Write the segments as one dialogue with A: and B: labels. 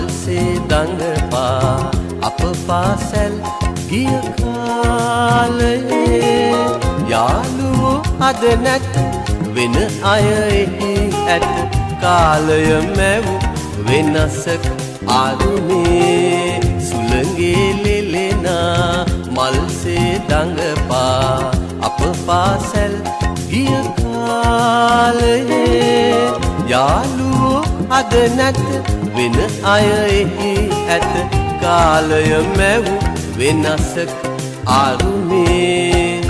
A: මල්සේ දඟපා අප පාසැල් ගිය කාලයේ යාළුවෝ අද නැත වෙන අය එහි ඇත කාලය මැව් වෙනසක් ආරුමේ සුළඟේ ලෙලෙනා මල්සේ දඟපා අප පාසැල් ගිය කාලයේ යාළුවෝ අද නැත වෙන අය එහි ඇත කාලය මැව් වෙනසක් ආරුමේ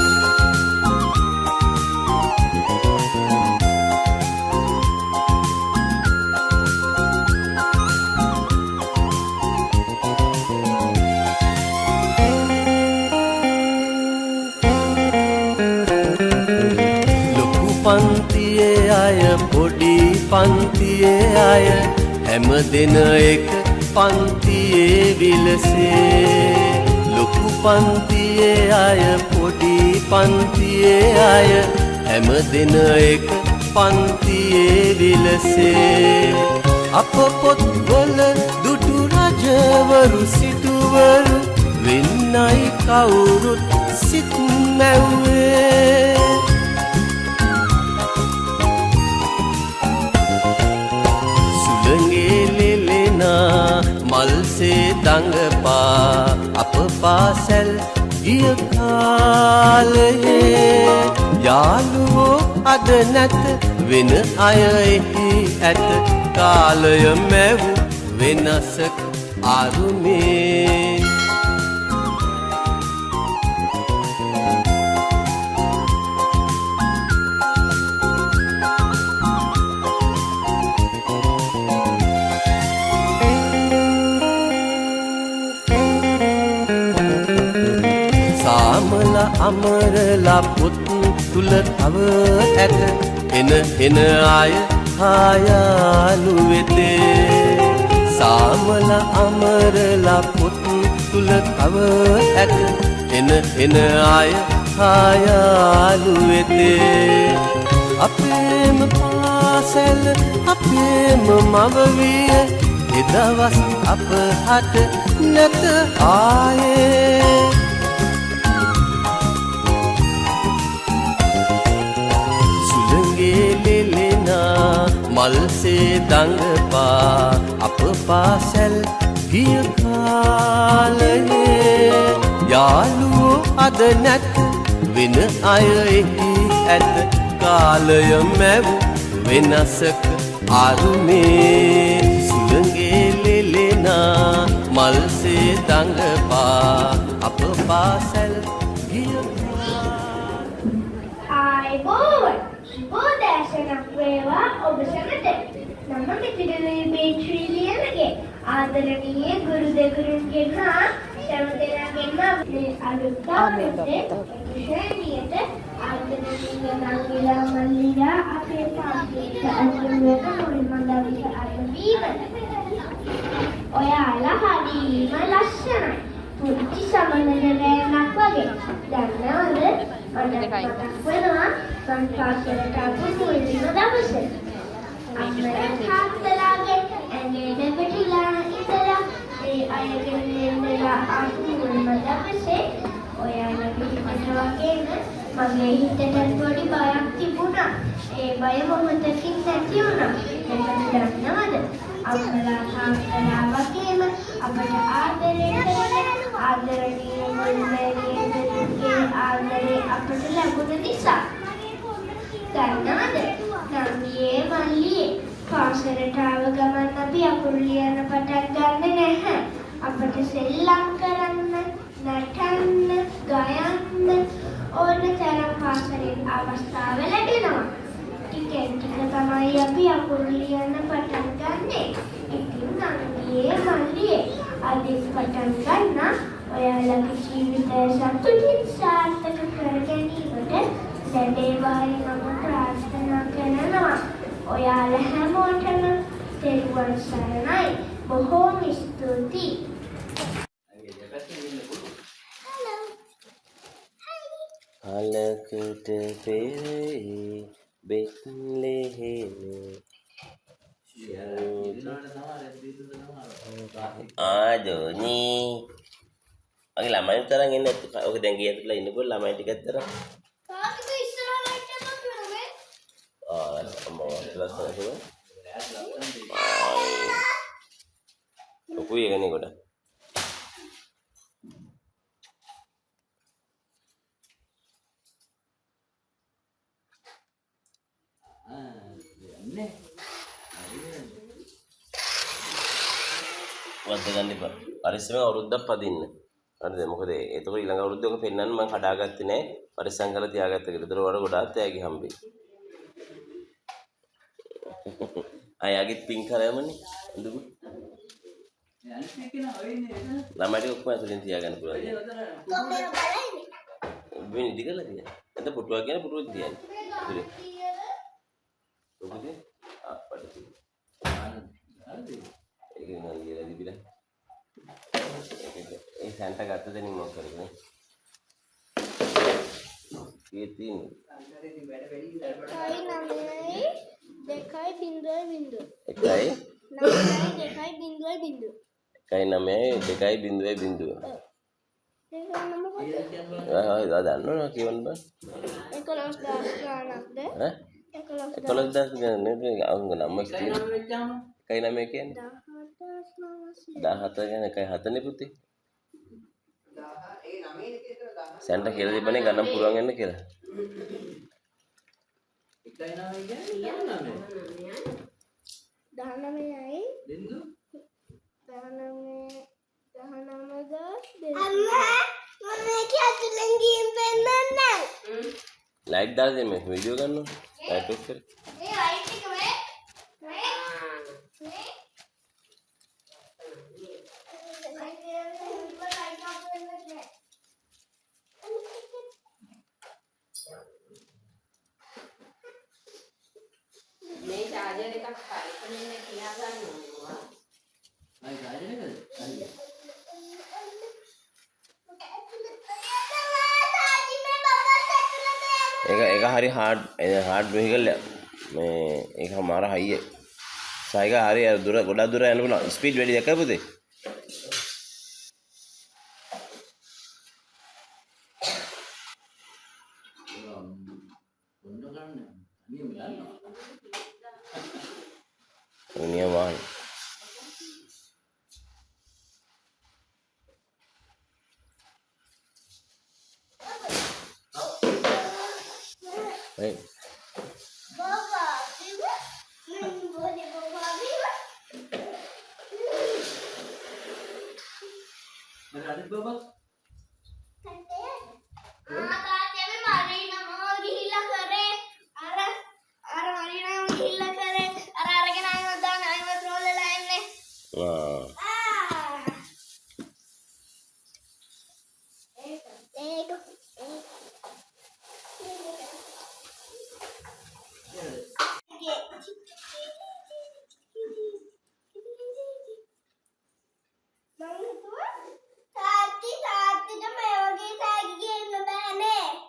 A: පන්තියේ අය පොඩි පන්තියේ අය හැම දෙන එක පන්තියේ විලසේ ලොකු පන්තියේ අය පොඩි පන්තියේ අය හැම දෙන එක පන්තියේ විලසේ අප පොත්වල දුටු රජවරු සිටුවරු වෙන්නයි කවුරුත් සිත් මැව්වේ මල්සේ දඟපා අප පාසැල් ගිය කාලයේ යාළුවෝ අද නැත වෙන අය එහි ඇත කාලය මැව් වෙනසක් ආරුමේ සාමලා අමරලා පුත් තුල තව ඇත එන අය ආයාලු වෙතේ සාමලා අමරලා පුත් තුල තව ඇත එන අය ආයාලු වෙතේ අපේම පාසැල අපේම මව විය එදවස් අප හට නැත ආයේ මල්සේ දඟපා අප පාසැල් ගිය කාලයේ යාළුවෝ අද නැත වෙන අය එහි ඇත කාලය මැව් වෙනසක ආරුමේ සුළඟේ ලෙලෙනා මල්සේ දඟපා අප පාසැල් ගිය
B: ඔබ සැමට මම මෙතිරලීමේ ට්‍රිලියනගේ ආදරණීය ගුරු දෙගුරුන්ගෙන් හා සෑම දෙනාගෙන්ම මේ අලුත්තාමසේ ශ්‍රේණියට ආදරණීය නංගිලා මල්ලිලා අපේ පාසලට අසුරුවක මුල්ම දවස අරඹීමට ඔයාලා හරිම ලස්සනයි පුංචි සමනලෑමක් වගේ දන්නවද මට මතක් වෙනවා මං පාසලට ආපු මුල්ම දවසේ අම්මලා තාත්තලාගේ ඇඟේ දෙපිටලා ඉඳලා ඒ අයගෙන් ඉඳලා ආපු මුල්ම දවසේ ඔයාලා පිටිපස්ස වගේම මගේ හිතට පොඩි බයක් තිබුණා ඒ බය මොහොතකින් නැති වුණා එතන දන්නවද අම්මලා තාත්තලා වගේම අපට ආදරය කරන ආදරණීය මුල්මැරියගේ ආදරේ අපට ලැබුණ නිසා දන්නවද නංගියේ මල්ලියේ පාසලට ආව ගමන් අපි අකුරු ලියන්න පටන් ගන්න නැහැ අපට සෙල්ලම් කරන්න නටන්න ගයන්න ඕන තරම් පාසලෙන් අවස්ථාව ලැබෙනවා ටිකෙන් ටික තමයි අපි අකුරු ලියන්න පටන් ගන්නේ ඉතින් නංගියේ මල්ලියේ අදින් පටන් ගන්න ඔයාලගේ ජීවිතය සතුටින් සාර්ථක කර ගැනීමට සැබෑවයි මම ප්‍රාර්ථනා කරනවා. ඔයාලා හැමෝටම තෙරුවන් සරණයි. බොහෝම ස්තුතියි.
A: අලකට පෙරේ බෙත්ලෙහෙම
C: ආදෝනි මගේ ළමයි තරම් ඉන්න ඔක දැන් ගිය ඇතුළේ ඉන්නකොට ළමයි ටිකක් තරම්
B: තාත්තට ඉස්සරහ ලයිට් එකක් වෙනවේ.
C: අම්මා ලස්සන ඔකුයි එකනේ කොට වද්ද ගන්න එපා. පරිස්සමෙන් අවුරුද්දක් පදින්න. හරිද? මොකද එතකොට ඊළඟ අවුරුද්දේ ඔක පෙන්නන්න මම කඩාගත්තේ නෑ. පරිස්සම් කරලා තියාගත්ත කියලා. ඒතර වල ගොඩාක් තෑගි හම්බෙයි. අයගෙත් පින් කරයමනේ. හඳුකෝ. ළමයිට ඔක්කොම ඇතුලෙන් තියාගන්න පුළුවන්.
B: කොහේ බලන්නේ?
C: වෙන ඉදි කරලා තියන්න. එතන පුටුවක් කියන පුටුවෙත් තියන්න. ඉතින් ඔකද? අපඩ. ඒක නෑ කියලා දිබිලා. ඒ සැන්ටා ගත්ත දෙනින් මොකද කරන්නේ? කී තියෙන්නේ? 1.2.0 දන්නවනේ කියවන්න බෑ
B: 11,000 ගානක්ද
C: ඈ 11,000 ගානක් නෙමෙයි අංග නම කියන්නේ 1.9 කියන්නේ 17 ගැන 1.7 නේ පුතේ සැන්ටා කියලා දෙපනේ ගණන් පුළුවන් වෙන්න කියලා
B: 19යි බින්දු 19
C: लाइट डाल दे मैं वीडियो करना लाइट ऑफ कर
B: ये लाइट के में
D: මේ චාර්ජර් එකක් කල්පනෙන්න කියා ගන්නවා. අයි චාර්ජර් එකද?
C: एक हरी हार्ड व्हीकल में एक हमारा हाई है साइगा हरी दूर गोड़ा दूर है स्पीड वेडी देखा पुते दुनिया मान Hey.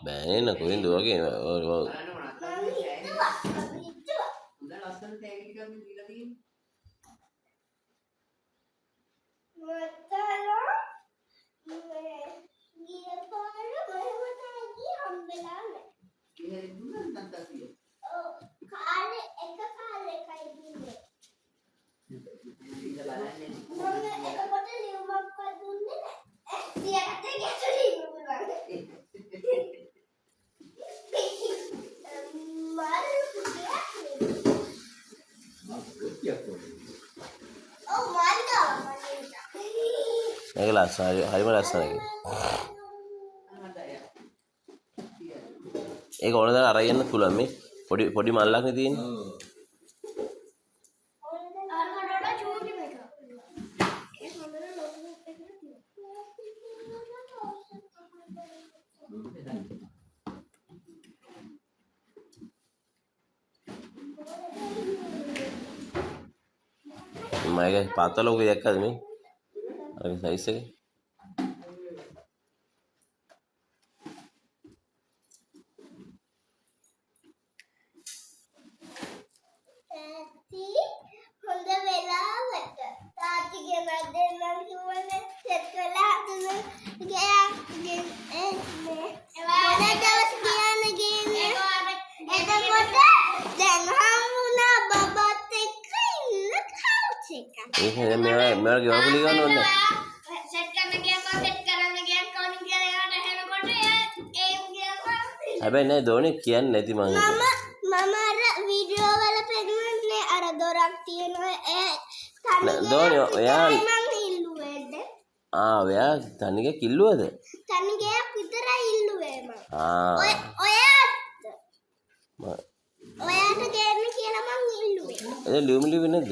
C: बहने ना कोई दो के और अगला सारी हरी वाला सारी एक और दार अरायन तुला में पॉडी मान लाख नहीं तीन मैं पाता लोग देखा तुम्हें अरे सही से
B: හොඳ වෙලාවට තාත්තිගේ දෙන්නම් කිව්වනේ සෙට් කරලා හදන්න ගියා එවා දවස් ගියාන ගින්නේ එතකොට දැන් හම්බුණා බබත් එක්ක ඉන්න කවුච් එක
C: ඒක දැන් මේවා ගෙවල් කුලි ගන්න ඕනේ.
B: සෙට් කරන්න ගියා සෙට් කරන්න ගියා කවුන් කියලා එයාට හෙනකොට ඒ ගියා
C: හැබැයි නෑ දෝනේ කියන්නේ නැති මං හිතුවා.
B: මම අර වීඩියෝ වල පෙන්වන්නේ අර දොරක් තියෙනවා ඒ
C: දෝනේ ඔයා
B: මං ඉල්ලුවේද
C: ඔයා තනියක කිල්ලුවද?
B: තනියක විතරයි ඉල්ලුවේ මම
C: මම
B: ඔයාට ගේන්න කියලා මං ඉල්ලුවේ
C: එද ලියුම් නැද්ද?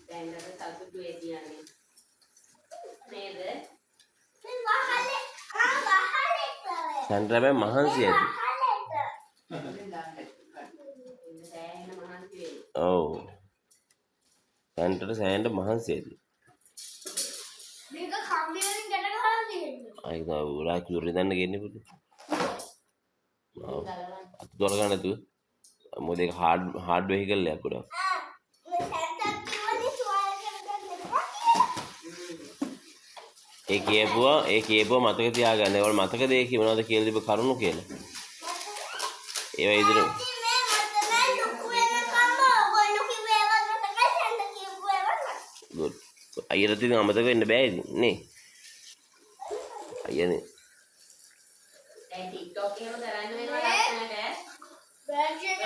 D: දැන් අර සතුටු ඒ කියන්නේ නේද?
C: සැන්ඩ්‍රා බෑ මහන්සි ඇති.
D: සෑහෙන මහන්සි වෙයි.
C: ඔව්. සැන්ඩ්‍රාට සෑහෙන මහන්සි ඇති.
B: මේක කම්බියෙන් ගැට ගහලා තියෙනවා
C: ආයි තා උරා කුරේ දන්න ගෙන්නේ පුතේ. ඔව්. අත දොර ගන්න නැතුව. මොකද ඒක හાર્ඩ් වෙහිකල් එකක් උඩ.
B: මේ සැන්ටා කිව්වනේ සුවාල කරගන්න එපා කියලා
C: ඒ කියපුවා මතක තියාගන්න. ඒවල මතකද ඒ මොනවද කියලා තිබ්බ කරුණු කියලා. ඒවා ඉදිරියට
B: මේ මතනයි ලොකු වෙනකම්ම ඔයගොල්ලෝ කිව්වේ ඒවත් මතකයි සැන්ටා කිව්වේ ඒවත් මතකයි
C: ගුඩ්. අයියට ඉතින් අමතක වෙන්න බෑ ඉතින් නේ. අයියනේ.
D: දැන් TikTok එහෙම කරන්න වෙනවා ලස්සනට.
B: බෑග් එක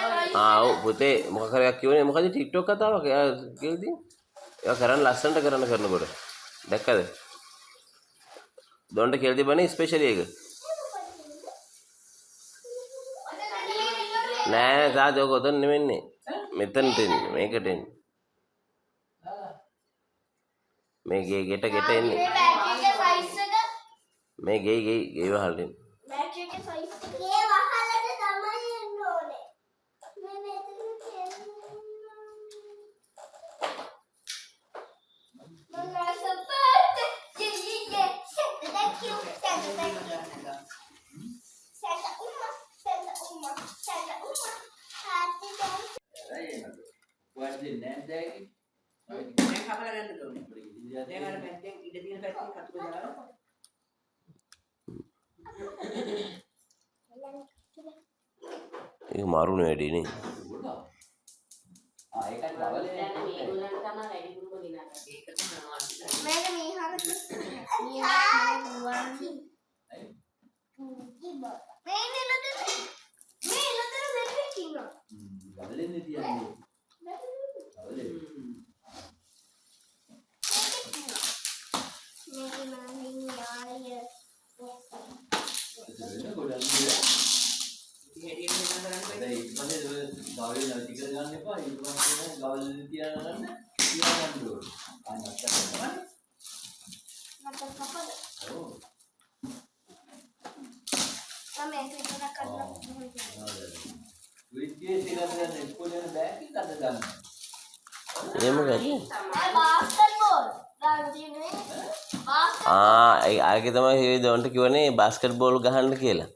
C: ඔව් පුතේ මොකක් හරි එකක් කියවනේ මොකද TikTok කතාවක් එයා කියලා තියෙන්නේ. ඒවා කරන්න ලස්සනට කරනකොට. දැක්කද? දොන්ට කියලා තිබ්බනේ ස්පෙෂලි එක. නෑ සාද ඔක උතන නෙමෙන්නේ. මෙතනට එන්නේ මේකට එන්නේ. මේ ගෙට එන්නේ.
B: මේ බෑග් එකේ සයිස් එක
C: මේ ගේ වහල්ට එන්නේ.
B: බෑග් එකේ සයිස් එක ඒ වහලට තමයි එන්න ඕනේ මේ මෙතන
C: ඒක මාරුනේ වැඩි නේ.
D: දැන් මේගොල්ලන් තමයි වැඩිපුරම දිනන්නේ. ඒක තමයි වාසිය.
B: මේක මීහරට මේ නිලතර මෙතන තියෙනවා
E: බදලෙන්නේ තියන්නේ. බදලෙන්නේ.
B: මේක මානින් යාය
E: ඒක ගොඩක්
D: හැටියට වෙන කරන්න බෑ.
E: ඊට පස්සේ ගාවේ නැති කර ගන්න එපා. ඊට පස්සේ ගාවල් තියාගන්න ඕනේ. අනත්තර තමයි.
B: මට කපල
E: ඔව්.
B: තමයි ඒක විතර කරලා
E: විද්‍යාවේ තියලා ගන්න ඉස්කෝලේ යන බෑග් එක අද ගන්න.
C: එහෙම කරේ.
B: බාස්කට් බෝල් ගන්න තියෙන්නේ
C: ආගේ තමයි ඒ දොන්ට කිව්වනේ බාස්කට් බෝල් ගහන්න කියලා.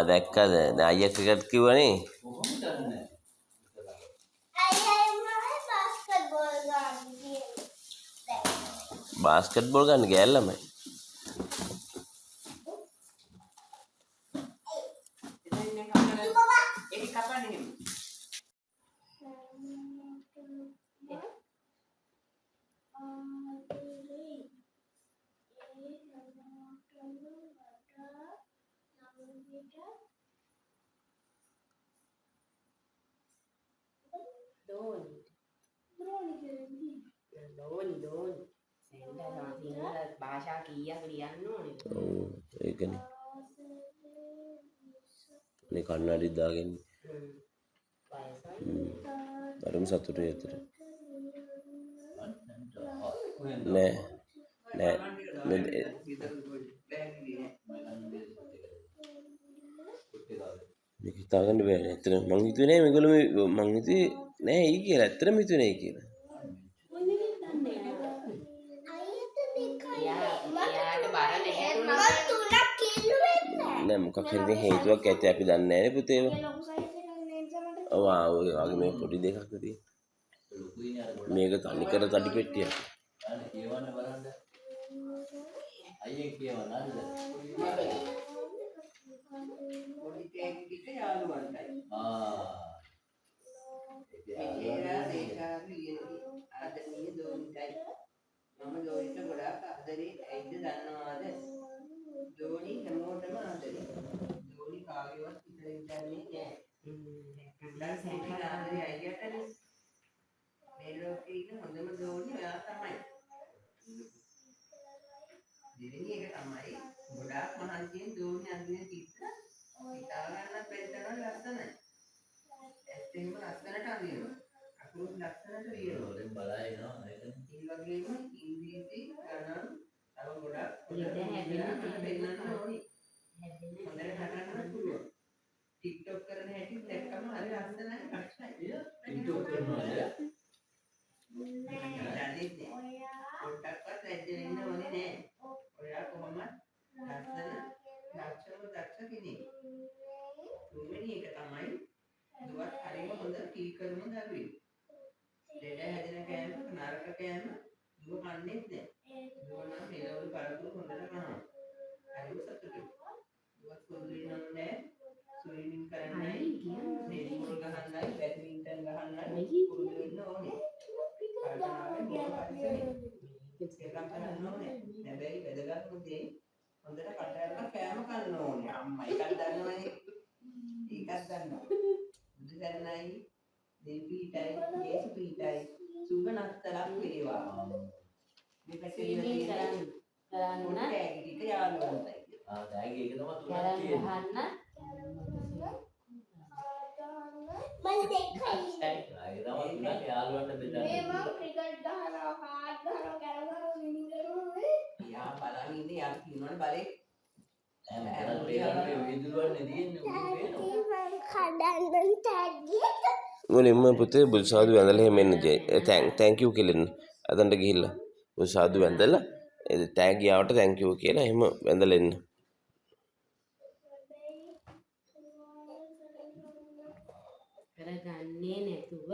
C: දැක්කද? දැන් අයියා ක්‍රිකට් කිව්වනේ.
E: කොහොමද දන්නේ?
B: අයියා මම බාස්කට් බෝල් ගන්න තියෙන්නේ
C: බාස්කට් බෝල් ගන්න ගෑල් ළමයි.
D: ඒක කපන්නේ එහෙම. දෝනි. සෙන්ඩා සිංහල භාෂා කීයක් ලියන්න ඕනේ.
C: ඔව් ඒකනේ. මේ කන්නඩි දාගෙන
D: වයසයි.
C: අරම සතුටුයි අතට. නෑ මේ මේක හිතාගන්න බෑනේ. ඇත්තට මං හිතුවේ නෑ මේගොල්ලෝ මං හිතුවේ නෑ ඊ කියලා. ඇත්තටම හිතුවේ නෑ කියලා.
B: තුනක් කිල්ලුවේ නැහැ.
C: නෑ මොකක් හරි ඉතින් හේතුවක් ඇති අපි දන්නේ නැහැ නේ පුතේ ඒවා.
B: ඒ ලොකු සයිස් එකක් නේද මට.
C: ඔව් ඔය වගේ මේ පොඩි දෙකක් තියෙන.
E: ලොකුයිනේ අර ගොඩක්.
C: මේක තනිකර තඩි පෙට්ටියක්.
E: අනේ කියවන්න බලන්න. අයියේ කියවන්න හරිද?
D: පොඩි තෑගි ටික යාළුවන්ටයි. ඒලා දේශාවි ආදරණීය දෝනිටයි. මම දෝනිට ගොඩාක් ආදරේ ඇයිද දන්නවාද? දෝනි හැමෝටම ආදරේ. දෝනි කාගේවත් ඉතල ඉඳන්නේ නෑ. සැකලා ආදරේ අයියටනේ. මේ ලෝකේ ඉන්න හොඳම දෝනි ඔයා තමයි. දෙවෙනි එක තමයි ගොඩාක් මහන්සියෙන් දෝනි අඳින චිත්‍ර හිතා ගන්න බැරිතරම් ලස්සනයි. ඇත්තටම ලස්සනට අඳිනවා. අකුරු ලස්සනට ලියනවා.
E: දැන් බලයිනවා නේද?
D: ඒ වගේම ඉංග්‍රීසි ගණන් තව ගොඩක් පෙන්නන්න ඕනේ. හොඳට හදන්න පුළුවන්. TikTok කරන හැටි දැක්කම හරි ලස්සනයි ප්‍රශ්නයි.
E: ටිකටොක් කරනවා නේද?
D: පොඩ්ඩක්වත් ඇදෙන්න ඕනේ නෑ. ඔයා කොහොමද ලස්සන දක්ෂ කෙනෙක්. තුන්වෙනි එක තමයි දුවත් හරිම හොඳ ටීකරුම දරුවෙක්. දෙඩ හැදෙන කෑම නරක කෑම දුව කන්නේ නැහැ. දුව නම් මෙලවලු පළතුරු හොඳට කනවා. හරිම සතුටුයි. දුව ස්කූල් යන්නේ ස්විමින් කරන්නයි, නෙල්මුල් ගහන්නයි, බැඩ්මින්ටන් ගහන්නයි පුරුදු වෙන්න ඕනේ. කල්පනාවෙන් දුව පරිසරේ. ඒකම් කරන්න ඕනේ. හැබැයි වැදගත්ම දේ හොඳට කටහරලා කෑම කන්න ඕනේ. අම්මා එකක් දන්නවනේ. ඒකක් දන්නවා. බුදුසරණයි, දෙවිපීඨයි, යේසුපීඨයි සුබනත්තරක් වේවා. මේක සීනී කරන්න ටැග් යාළුවන්ටයි.
E: ටැග් එක තමයි තුනක්
D: ගහන්න
E: තියෙන්නේ.
B: මම දෙකයි.
E: ඒක තමයි තුනක් යාළුවන්ට බෙදන්නේ.
B: මම ක්‍රිකට් ගහනවා, කාඩ් ගහනවා, කැරම් ගහනවා, ස්විමින් කරනවා.
D: යා බලන් ඉන්නේ යා කියනවනේ බලේ.
E: හැම තැනම පේනනේ විදුලුවන්නේ තියෙන්නේ උඩින් පේනවා.
B: මම කඩන්න ටැග්.
C: මුලින්ම පුතේ බුදු සාදු වැඳලා එහෙම එන්න thank you කියලා එන්න. අතන්ට ගිහිල්ලා බුදු සාදු වැඳලා ඒ tag යාවට thank you කියලා එහෙම වැඳලා එන්න.
D: කරගන්නේ නැතුව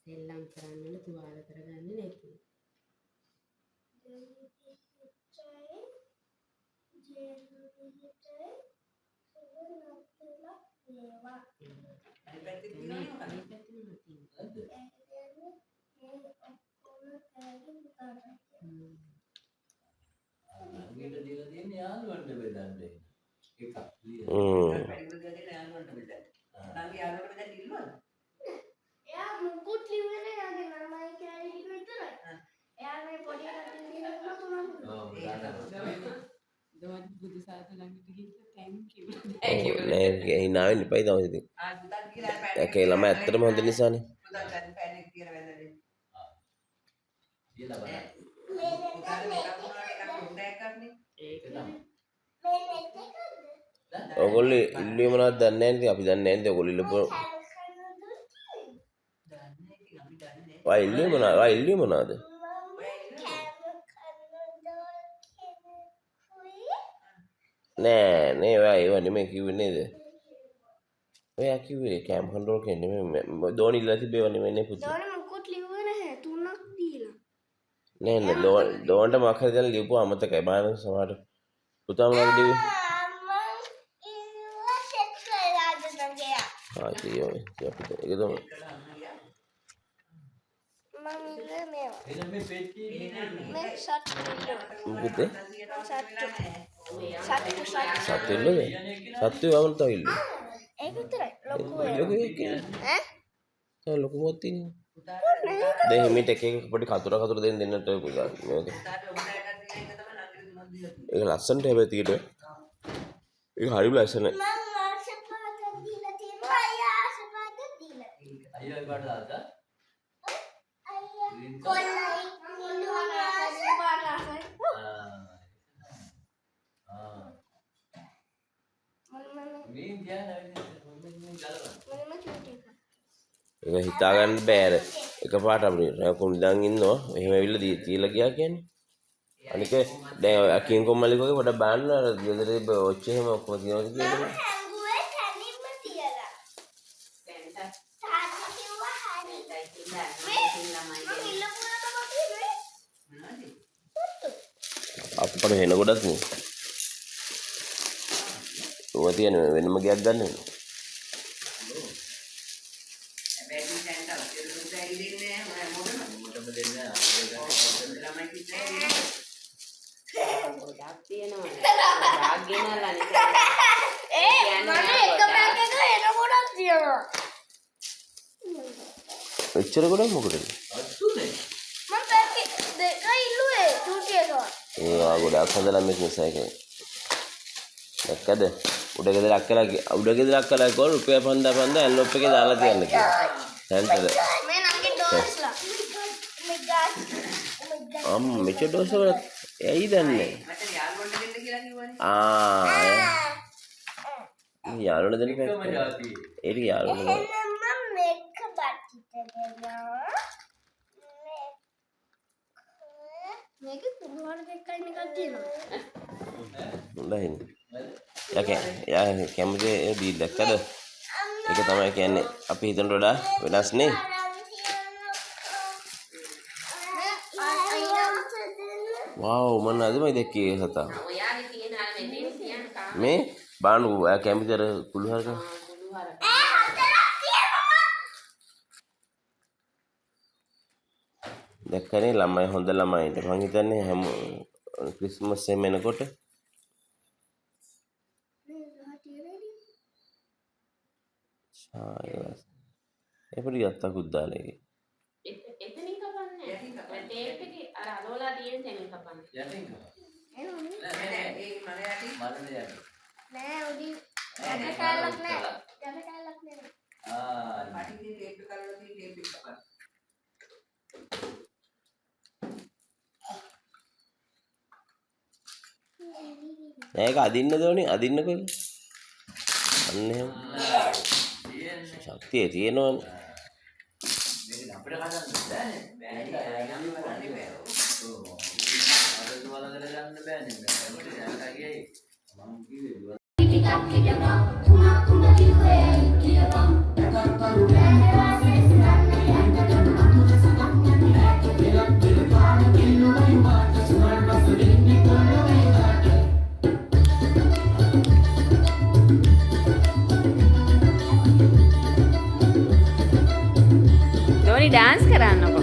D: සෙල්ලම් කරන්න තුවාල කරගන්නේ නැතුව
E: ළඟට දීලා තියෙන්නේ යාළුවන්ට බෙදන්නේ. එකක් ලියලා.
B: එයා මුකුත් ලිව්වේ නැහැ යාගේ නමයි කියලා ලිව්ව විතරයි. එයා මේ පොඩි කටින් ලියනවා තුනක්.
E: ඔව් දානවා.
D: දොඩ බුදු සාදු ළඟට ගිහින් thank you
C: නෑ hina වෙන්න එපා තමයි ඉතින්. ඒකේ ළමයි ඇත්තටම හොඳ නිසානේ.
E: කියලා බලන්න. ඒක තමයි.
C: ඔයගොල්ලෝ ඉල්ලුවේ මොනවද දන්නේ නැහැ ඉතින් අපි දන්නේ නැහැ ඉතින් ඔයගොල්ලෝ ඉල්ලපු වා ඉල්ලුවේ මොනවද? වා ඉල්ලුවේ මොනවද? නෑ නේ ඔයා ඒව නෙමෙයි කිව්වේ නේද? ඔයා කිව්වේ කැම් කන්ට්‍රෝල් කියන්නේ නෙමෙයි දෝනි ඉල්ලලා තිබේව නෙමෙයි නේ පුතේ.
B: දෝනි මුකුත් ලිව්වේ නැහැ තුනක් දීලා.
C: නෑ නෑ දෝන්ට මොකක් හරි දැන් ලියපුවා අමතකයි බලන්න සමහරට පුතා මොනවද ලිව්වේ? ආ ඉතින් අපිට ඒක තමයි.
B: මම ඉල්ලුවේ මේවා.
E: එහෙනම් මේ පෙට්ටියේ
B: මේ සත්
C: මොකද?
B: සත්
C: ඉල්ලුවේ? සත්තු වවුන් තව ඉල්ලුවේ.
B: ඒක විතරයි ලොකු
C: ලොකු එකක්
B: ඈ
C: තව ලොකු මොකක්ද තියෙන්නේ? දැන් හිමිට එක එක පොඩි කතුර දෙන්නට ඔය පුතා මේක. ඒක ලස්සනට හැබැයි තියෙට. ඒක හරිම ලස්සනයි.
B: මම ආශපාත දීලා තියෙනවා අයියා ආශපාත දීලා
E: අයියා පාට දාලා
B: අයියා කොල්ලයි නිලුම ආශපාත ආසයි
E: මේ ධ්‍යාන වෙන්නේ ගලවන්න.
B: මම චූටි
C: ඒක හිතා ගන්න බෑ අර එකපාරට අපිට රැකුම් ඉඳන් ඉන්නවා එහෙම ඇවිල්ලා තියලා ගියා කියන්නේ අනික දැන් අකින් කොම්මලි කෝගේ පොඩ බාන්න අර ගෙදර ඔච්ච එහෙම ඔක්කොම තියනවාද කියලා
B: හැංගුවේ තනින්ම තියලා. තාත්තා කිව්වා හරි. මම ඉල්ලපුවා තමයි නේ.
C: අප්පට වෙන ගොඩක් නේ ඔය තියෙන වෙනම ගයක් ගන්න
D: හැබැයි දැන් තව දෙන්න දෙන්නේ නැහැ මොකටද
E: දෙන්නේ
D: ළමයි කිව්වේ
F: ගොඩක් තියෙනවා. ගොඩක් ගෙනල්ලා නිකන්.
B: මම එක බෑග් එක එන ගොඩක් තියනවා.
C: එච්චර ගොඩක් මොකටද
E: අතුනේ
B: මම බෑග් දෙක ඉල්ලුවේ චූටි එකවා.
C: ඒවා ගොඩක් හොඳ ළමෙක් නිසා ඒක දැක්කද උඩ ගෙදර අක්කලා ගෝල් රුපියල් 5000 ඇන්ලොප් එකේ දාලා තියන්න කියලා සෙන්ටර්
B: මේ නංගි ඩෝස්ලා.
C: මෙච්චර ඩෝස් වල ඇයි දන්නේ
D: මට යාළුවන්ට දෙන්න කියලා කිව්වනේ
C: යාළුවනේ දෙන්න
E: එකම
C: බෑ
E: જાති
C: ඒක යාළුවනේ
B: මම මේක බට්ටිට දෙනවා. මේක කුරුහාර දෙකයි එකක් තියෙනවා.
C: හොඳයි යා කැමති ඩීල් දැක්කද ඒක තමයි කියන්නේ අපි හිතනට වඩා වෙනස් නේ වව් මම අදමයි දැක්කේ සතා
F: ඔයාගේ තියෙන අර මෙතෙන් තියන කාම
C: මේ බානු ඔයා කැමති අර කුළු හරක
F: කුළුහර.
C: දැක්කනේ ළමයි හොඳ ළමයින්ට මං හිතන්නේ හැම ක්‍රිස්මස් එහෙම එනකොට එපරි ගත්තකුත් දාලා ඒකේ
F: එතනින් කපන්නේ. ටේප් එකේ අර අලෝලා තියෙන තැනින් කපන්නේ.
E: යටින්
D: නෑ ඒ මල යටි
E: මරණ යටි
B: නෑ උඩි යට කාලක් නෑ. යට කාලක් නෑ.
D: පටිගේ ටේප් එක කරලා තියෙන ටේප් එක කපන්න
C: ඒක අදින්න දෝනේ අදින්නකෝ අන්න එහෙම ශක්තිය තියෙනවනේ
E: මේක අපිට ගන්න බෑනේ බෑනේ බෑනේ අද දුවලා ගන්න බෑනේ මේකට යන්න ගියයි මම කිව්වේ
F: ඩෝනි ඩාන්ස් කරන්නකො.